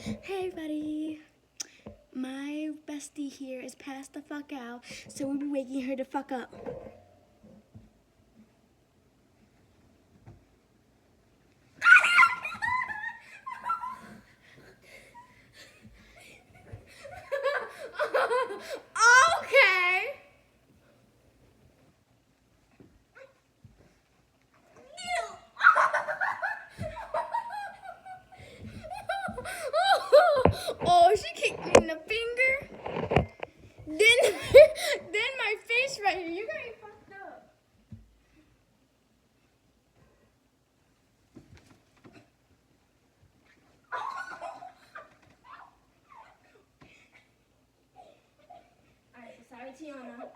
Hey everybody, my bestie here is passed the fuck out, so we'll be waking her to fuck up. Okay. Oh, she kicked me in the finger. Then, then my face right here. You got me fucked up. Alright, sorry, Tiana.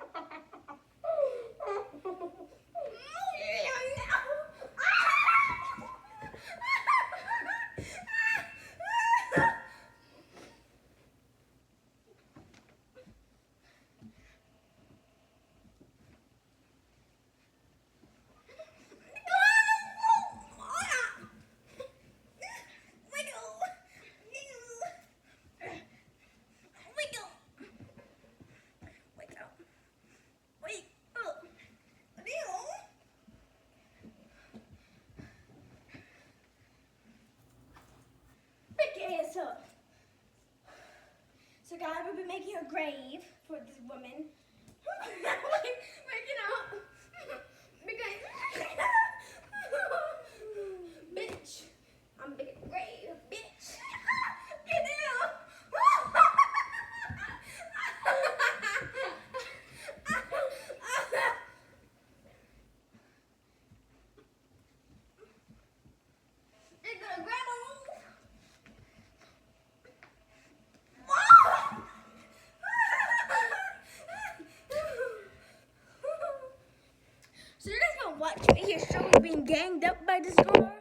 So God will be making a grave for this woman. Waking up. Bitch. I'm making a grave, bitch. Get down. It's gonna grab a So you guys gonna watch me here show being ganged up by this girl?